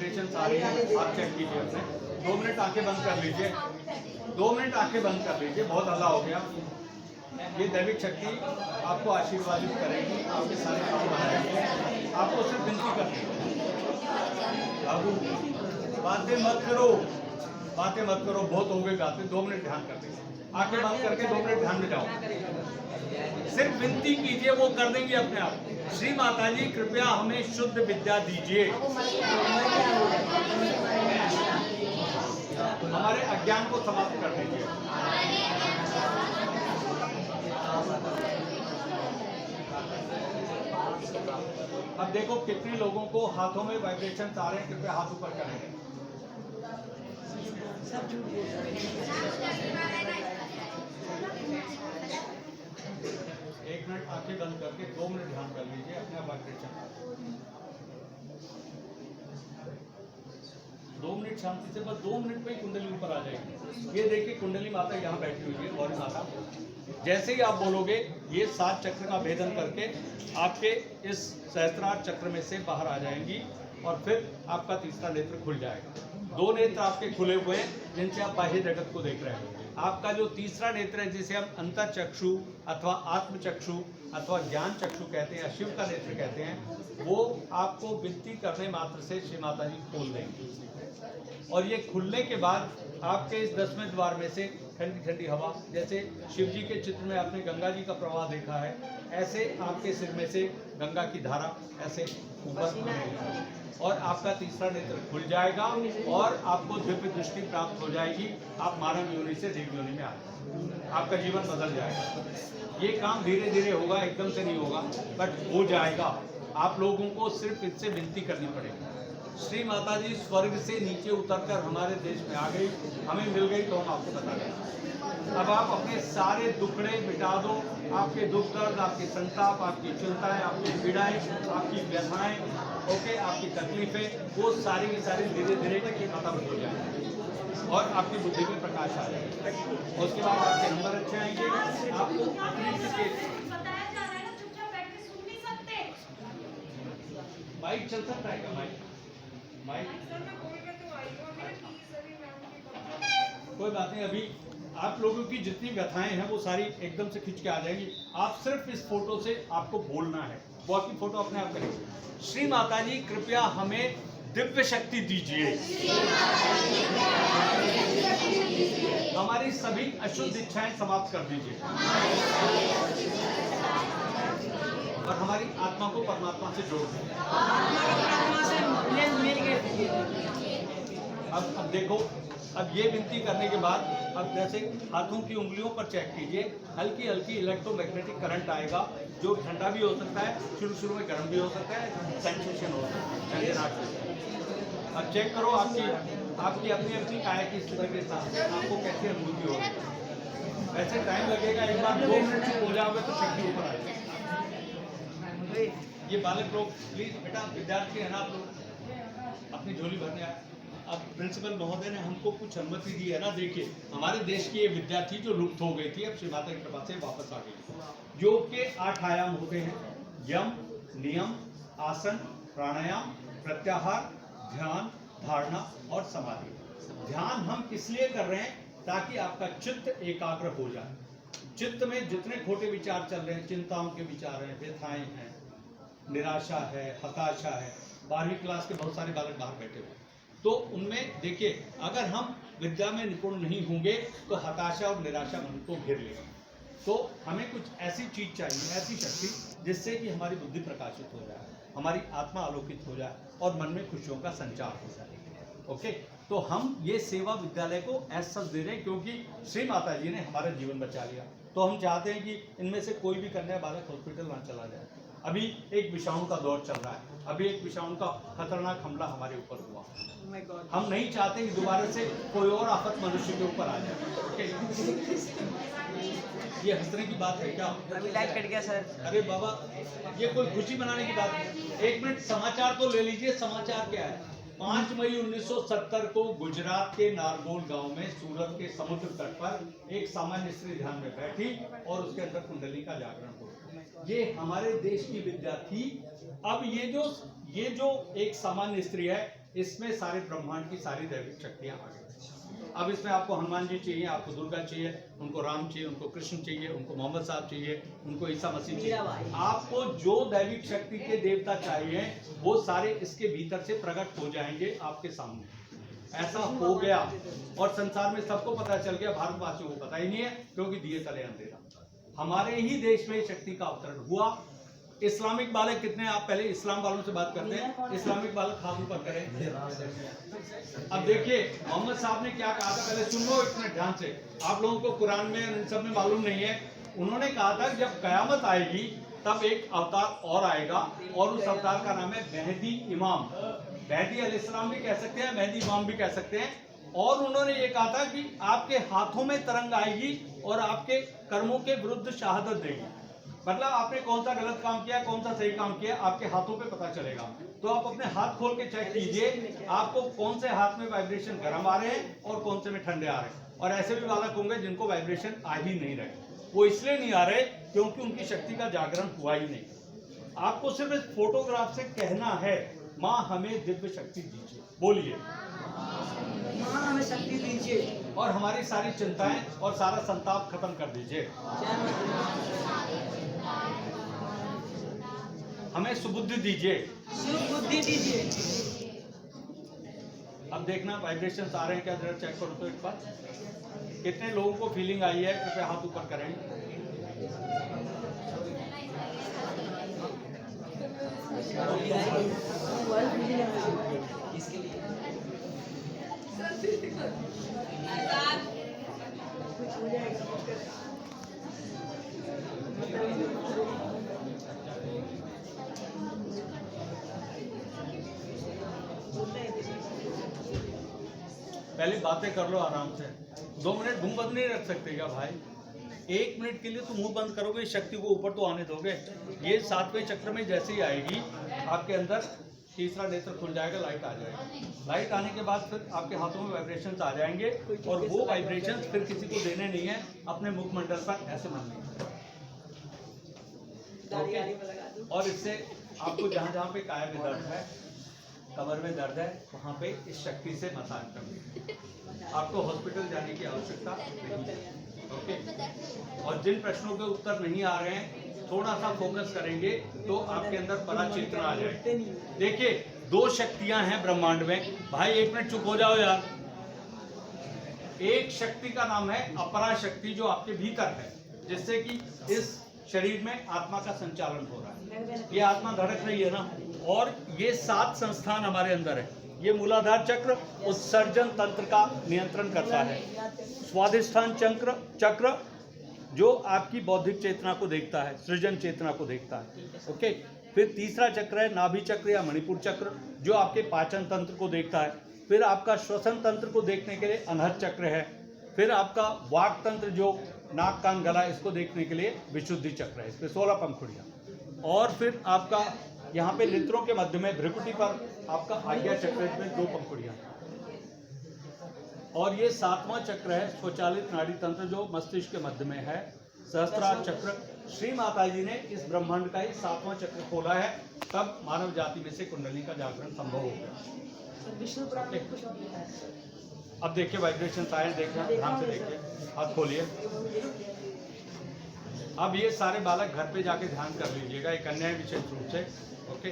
Vibration आ रही है, आप चेक कीजिए अपने। 2 मिनट आंखें बंद कर लीजिए, 2 मिनट आंखें बंद कर लीजिए। बहुत हल्ला हो गया। ये दैविक शक्ति आपको आशीर्वादित करेगी, आपके सारे काम बनाएगी। आपको सिर्फ विनती करनी है, बाबू बातें मत करो, बातें मत करो, बहुत हो गई बातें। 2 मिनट ध्यान कर दीजिए, आंखें बंद करके 2 मिनट ध्यान में जाओ। सिर्फ विनती कीजिए, वो कर देंगे अपने आप। श्री माता जी कृपया हमें शुद्ध विद्या दीजिए, हमारे अज्ञान को समाप्त कर दीजिए। अब देखो कितने लोगों को हाथों में वाइब्रेशन आ रहे हैं, कृपया हाथ ऊपर करेंगे। एक मिनट आंखें बंद करके 2 मिनट ध्यान कर लीजिए अपना वाइब्रेशन। 2 मिनट शांति से, बस 2 मिनट में ही कुंडली ऊपर आ जाएगी। ये देखिए कुंडली माता यहाँ बैठी हुई है, गौरी माता। जैसे ही आप बोलोगे ये 7 चक्र का भेदन करके आपके इस सहस्त्रार चक्र में से बाहर आ जाएंगी और फिर आपका तीसरा नेत्र खुल जाएगा। 2 नेत्र आपके खुले हुए हैं जिनसे आप बाह्य जगत को देख रहे हैं। आपका जो तीसरा नेत्र है जिसे हम अंतर चक्षु अथवा आत्म चक्षु अथवा ज्ञान चक्षु कहते हैं, शिव का नेत्र कहते हैं, वो आपको विनती करने मात्र से श्री माता जी खोल देंगे। और ये खुलने के बाद आपके इस 10वें द्वार में से ठंडी ठंडी हवा, जैसे शिव जी के चित्र में आपने गंगा जी का प्रवाह देखा है, ऐसे आपके सिर में से गंगा की धारा ऐसे ऊपर और आपका तीसरा नेत्र खुल जाएगा और आपको दिव्य दृष्टि प्राप्त हो जाएगी। आप मानव योनि से देव योनि में आ जाएंगे, आपका जीवन बदल जाएगा। ये काम धीरे धीरे होगा, एकदम से नहीं होगा, बट हो जाएगा। आप लोगों को सिर्फ इससे विनती करनी पड़ेगी। श्री माता जी स्वर्ग से नीचे उतरकर हमारे देश में आ गई, हमें मिल गई तो हम आपको बता दें। अब आप अपने सारे दुखड़े मिटा दो, आपके दुख दर्द, आपकी संताप, आपकी चिंताएं, आपकी पीड़ाएं, आपकी व्यथाएं, ओके, आपकी तकलीफें, वो सारी की सारी धीरे धीरे खत्म हो जाएंगी और आपकी बुद्धि में प्रकाश आ जाएगा। उसके बाद आपके नंबर अच्छे आएंगे। आपको माइक चल सकता है क्या? माइक कोई बात नहीं, अभी आप लोगों की जितनी व्यथाएं हैं वो सारी एकदम से खिंच के आ जाएंगी। आप सिर्फ इस फोटो से आपको बोलना है, वो आपकी फोटो अपने आप करेंगे। श्री माता जी कृपया हमें दिव्य शक्ति दीजिए, हमारी सभी अशुद्ध इच्छाएं समाप्त कर दीजिए और हमारी आत्मा को परमात्मा से जोड़ दीजिए। अब देखो, अब ये विनती करने के बाद अब जैसे हाथों की उंगलियों पर चेक कीजिए, हल्की हल्की इलेक्ट्रोमैग्नेटिक करंट आएगा, जो ठंडा भी हो सकता है, शुरू शुरू में गर्म भी हो सकता है, सेंसेशन हो सकता है। अब चेक करो आपकी अपनी अपनी काया की स्थिति के साथ आपको कैसी अनुभूति होगी। वैसे टाइम लगेगा, एक बार 2 मिनट से हो जाओगे तो शक्ति ऊपर आ जाएगी। ये बालक लोग प्लीज, बेटा विद्यार्थी है ना आप लोग, अपनी झोली भरने आए। अब प्रिंसिपल महोदय ने हमको कुछ अनुमति दी है ना, देखिए हमारे देश की ये विद्यार्थी जो लुप्त हो गई थी, अब श्री माता की कृपा से वापस आ गई। योग के 8 आयाम होते हैं, यम, नियम, आसन, प्राणायाम, प्रत्याहार, ध्यान, धारणा और समाधि। ध्यान हम इसलिए कर रहे हैं ताकि आपका चित्त एकाग्र हो जाए। चित्त में जितने खोटे विचार चल रहे हैं, चिंताओं के विचार हैं, व्यथाएं हैं, निराशा है, हताशा है, 12वीं क्लास के बहुत सारे बालक बाहर बैठे हुए, तो उनमें देखिए अगर हम विद्या में निपुण नहीं होंगे तो हताशा और निराशा मन को घेर लेगा। तो हमें कुछ ऐसी चीज चाहिए, ऐसी शक्ति जिससे कि हमारी बुद्धि प्रकाशित हो जाए, हमारी आत्मा आलोकित हो जाए और मन में खुशियों का संचार हो जाए। ओके, तो हम ये सेवा विद्यालय को ऐसा दे रहे हैं क्योंकि श्री माता जी ने हमारा जीवन बचा लिया। तो हम चाहते हैं कि इनमें से कोई भी कन्या बालक हॉस्पिटल ना चला जाए। अभी एक विषाणु का दौर चल रहा है, अभी एक विषाणु का खतरनाक हमला हमारे ऊपर हुआ। हम नहीं चाहते कि दोबारा से कोई और आफत मनुष्य के ऊपर आ जाए। ये हंसने की बात है क्या? अभी लाइट कट गया सर। अरे बाबा, ये कोई खुशी मनाने की बात है। 1 मिनट समाचार तो ले लीजिए। समाचार क्या है? 5 मई 1970 को गुजरात के नारगोल गांव में सूरत के समुद्र तट पर एक सामान्य स्त्री ध्यान में बैठी और उसके अंदर कुंडली का जागरण हो। ये हमारे देश की विद्या थी। अब ये जो एक सामान्य स्त्री है, इसमें सारे ब्रह्मांड की सारी दैविक शक्तियां आ गई। अब इसमें आपको हनुमान जी चाहिए, आपको दुर्गा चाहिए, उनको राम चाहिए, उनको कृष्ण चाहिए, उनको मोहम्मद साहब चाहिए, उनको ईसा मसीह चाहिए। आपको जो दैविक शक्ति के देवता चाहिए वो सारे इसके भीतर से प्रकट हो जाएंगे आपके सामने। ऐसा हो गया और संसार में सबको पता चल गया, भारतवासियों को पता ही नहीं है क्योंकि दिए तले अंधेरा। हमारे ही देश में शक्ति का अवतरण हुआ। इस्लामिक बालक कितने, आप पहले इस्लाम वालों से बात करते हैं, इस्लामिक बालक हाथ ऊपर करें। अब देखिए मोहम्मद साहब ने क्या कहा था, पहले सुन लो इतने ध्यान से, आप लोगों को कुरान में इन सब में मालूम नहीं है। उन्होंने कहा था जब कयामत आएगी तब एक अवतार और आएगा और उस अवतार का नाम है मेहदी इमाम। मेहदी अलैहिस्सलाम भी कह सकते हैं, मेहदी इमाम भी कह सकते हैं। और उन्होंने ये कहा था कि आपके हाथों में तरंग आएगी और आपके कर्मों के विरुद्ध शहादत देगी। मतलब आपने कौन सा गलत काम किया, कौन सा सही काम किया, आपके हाथों पे पता चलेगा। तो आप अपने हाथ खोल के चेक कीजिए आपको कौन से हाथ में वाइब्रेशन गर्म आ रहे हैं और कौन से में ठंडे आ रहे हैं। और ऐसे भी बालक होंगे जिनको वाइब्रेशन आ ही नहीं रहे। वो इसलिए नहीं आ रहे क्योंकि उनकी शक्ति का जागरण हुआ ही नहीं। आपको सिर्फ इस फोटोग्राफ से कहना है माँ हमें दिव्य शक्ति दीजिए, बोलिए माँ हमें शक्ति दीजिए और हमारी सारी चिंताएं और सारा संताप खत्म कर दीजिए। हमें सुबुद्धि दीजिए, सुबुद्धि दीजिए। अब देखना वाइब्रेशंस आ रहे हैं क्या, जरा चेक करो तो एक बार। कितने लोगों को फीलिंग आई है, कृपया हाथ ऊपर करें। इसके लिए पहले बातें कर लो आराम से। 2 मिनट मुंह बंद नहीं रख सकते क्या भाई? 1 मिनट के लिए तो मुंह बंद करोगे, शक्ति को ऊपर तो आने दोगे। ये 7वें चक्र में जैसे ही आएगी आपके अंदर तीसरा नेत्र खुल जाएगा, लाइट आ जाएगी। लाइट आने के बाद फिर आपके हाथों में वाइब्रेशंस आ जाएंगे और वो वाइब्रेशंस फिर किसी को देने नहीं है, अपने मुखमंडल पर ऐसे मानने हैं। और इससे आपको जहाँ जहाँ पे काया में दर्द है, कमर में दर्द है, वहाँ पे इस शक्ति से मसाज करना। आपको हॉस्पिटल जाने की आवश्यकता नहीं है। ओके। और जिन प्रश्नों के उत्तर नहीं आ रहे हैं थोड़ा सा फोकस करेंगे तो आपके अंदर परा चेतना आ जाएगी। देखिए 2 शक्तियां हैं ब्रह्मांड में। भाई 1 मिनट चुप हो जाओ यार। एक शक्ति का नाम है अपरा शक्ति जो आपके भीतर है, जिससे कि इस शरीर में आत्मा का संचालन हो रहा है। ये आत्मा धड़क रही है ना। और ये 7 संस्थान हमारे अंदर है। ये मूलाधार चक्र उत्सर्जन तंत्र का नियंत्रण करता है। स्वाधिष्ठान चक्र जो आपकी बौद्धिक चेतना को देखता है, सृजन चेतना को देखता है। ओके। फिर तीसरा चक्र है नाभि चक्र या मणिपुर चक्र जो आपके पाचन तंत्र को देखता है। फिर आपका श्वसन तंत्र को देखने के लिए अनहद चक्र है। फिर आपका वाक तंत्र जो नाक कान गला इसको देखने के लिए विशुद्धि चक्र है, इस पे 16 पंखुड़ियाँ। और फिर आपका यहाँ पे नेत्रों के मध्य में भ्रिकुटी पर आपका आज्ञा चक्र में 2 पंखुड़ियाँ। और ये 7वां चक्र है स्वचालित नाड़ी तंत्र जो मस्तिष्क के मध्य में है, सहस्त्रार चक्र। श्री माता जी ने इस ब्रह्मांड का ही 7वां चक्र खोला है, तब मानव जाति में से कुंडली का जागरण संभव हो गया। अब देखिए वाइब्रेशन आए, देखना ध्यान से देखिए, हाथ खोलिए। अब ये सारे बालक घर पे जाके ध्यान कर लीजिएगा, एक अन्य विशेष रूप से। ओके।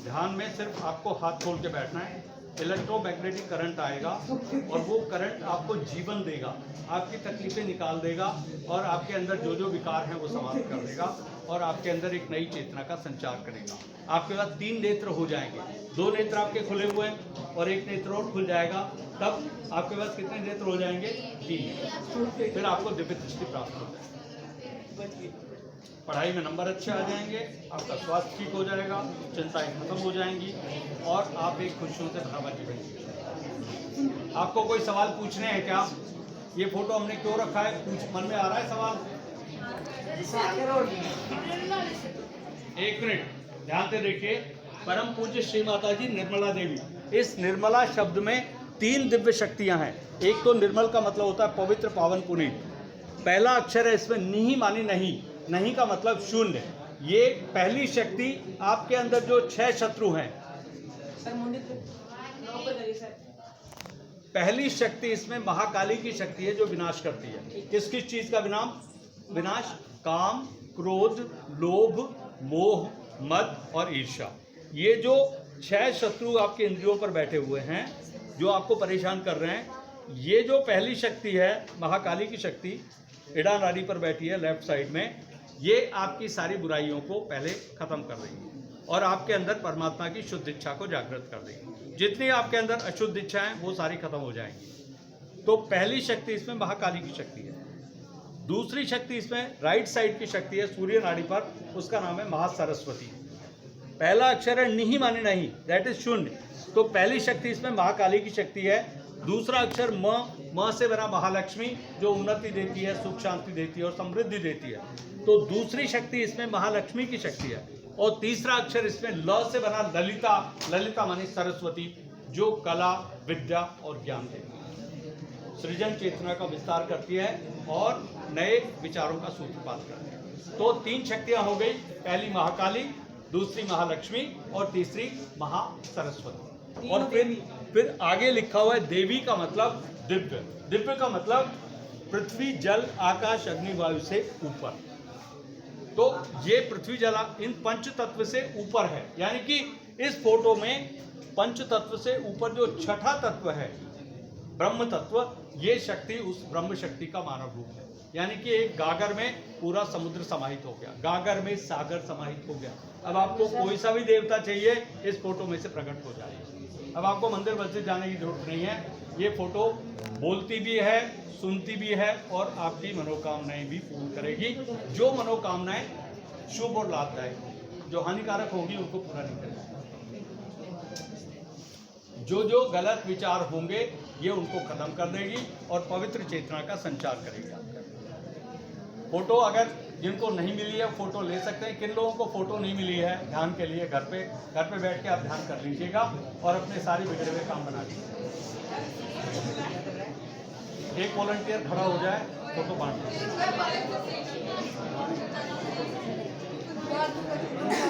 ध्यान में सिर्फ आपको हाथ खोल के बैठना है। इलेक्ट्रोमैग्नेटिक करंट आएगा और वो करंट आपको जीवन देगा, आपकी तकलीफें निकाल देगा और आपके अंदर जो जो विकार हैं वो समाप्त कर देगा और आपके अंदर एक नई चेतना का संचार करेगा। आपके पास 3 नेत्र हो जाएंगे। 2 नेत्र आपके खुले हुए हैं और 1 नेत्र और खुल जाएगा, तब आपके पास कितने नेत्र हो जाएंगे? 3। फिर आपको दिव्य दृष्टि प्राप्त हो जाएगी। पढ़ाई में नंबर अच्छे आ जाएंगे, आपका स्वास्थ्य ठीक हो जाएगा, चिंताएं खत्म हो जाएंगी और आप एक खुशियों से भरा जीवन जिएंगे। आपको कोई सवाल पूछने हैं क्या? ये फोटो हमने क्यों रखा है, कुछ मन में आ रहा है सवाल? 1 मिनट ध्यान से देखिए। परम पूज्य श्री माता जी निर्मला देवी, इस निर्मला शब्द में 3 दिव्य शक्तियां हैं। एक तो निर्मल का मतलब होता है पवित्र, पावन, पुनीत। पहला अक्षर है इसमें नी मानी नहीं, नहीं का मतलब शून्य। ये पहली शक्ति आपके अंदर जो 6 शत्रु हैं, ऊपर करिए सर। पहली शक्ति इसमें महाकाली की शक्ति है जो विनाश करती है। किस किस चीज का विनाश? काम, क्रोध, लोभ, मोह, मद और ईर्ष्या। ये जो 6 शत्रु आपके इंद्रियों पर बैठे हुए हैं जो आपको परेशान कर रहे हैं, ये जो पहली शक्ति है महाकाली की शक्ति इड़ा नाड़ी पर बैठी है लेफ्ट साइड में, ये आपकी सारी बुराइयों को पहले खत्म कर रही है और आपके अंदर परमात्मा की शुद्ध इच्छा को जागृत कर देगी। जितनी आपके अंदर अशुद्ध इच्छा है वो सारी खत्म हो जाएंगी। तो पहली शक्ति इसमें महाकाली की शक्ति है। दूसरी शक्ति इसमें राइट साइड की शक्ति है सूर्य नाड़ी पर, उसका नाम है महासरस्वती। पहला अक्षर है निहि माने नहीं, दैट इज शून्य। तो पहली शक्ति इसमें महाकाली की शक्ति है। दूसरा अक्षर म से बना महालक्ष्मी जो उन्नति देती है, सुख शांति देती है और समृद्धि देती है। तो दूसरी शक्ति इसमें महालक्ष्मी की शक्ति है। और तीसरा अक्षर इसमें ल से बना ललिता, ललिता मानी सरस्वती जो कला, विद्या और ज्ञान देती है, सृजन चेतना का विस्तार करती है और नए विचारों का सूत्रपात करती है। तो 3 शक्तियां हो गई, पहली महाकाली, दूसरी महालक्ष्मी और तीसरी महासरस्वती। और फिर आगे लिखा हुआ है देवी का मतलब दिव्य। दिव्य का मतलब पृथ्वी, जल, आकाश, अग्नि, वायु से ऊपर। तो ये पृथ्वी, जल इन पंच तत्व से ऊपर है। यानी कि इस फोटो में पंच तत्व से ऊपर जो छठा तत्व है ब्रह्म तत्व, ये शक्ति उस ब्रह्म शक्ति का मानव रूप है। यानी कि एक गागर में पूरा समुद्र समाहित हो गया, गागर में सागर समाहित हो गया। अब आपको कोई सा भी देवता चाहिए इस फोटो में से प्रकट हो जाएगी। अब आपको मंदिर मस्जिद जाने की जरूरत नहीं है। ये फोटो बोलती भी है, सुनती भी है और आपकी मनोकामनाएं भी पूर्ण करेगी। जो मनोकामनाएं शुभ और लाभदायक, जो हानिकारक होगी उनको पूरा नहीं करेगी। जो गलत विचार होंगे ये उनको खत्म कर देगी और पवित्र चेतना का संचार करेगी। फोटो अगर जिनको नहीं मिली है फोटो ले सकते हैं। किन लोगों को फोटो नहीं मिली है ध्यान के लिए घर पे बैठ के आप ध्यान कर लीजिएगा और अपने सारे बिगड़े हुए काम बना लीजिए। एक वॉलंटियर खड़ा हो जाए, फोटो बांट दीजिए।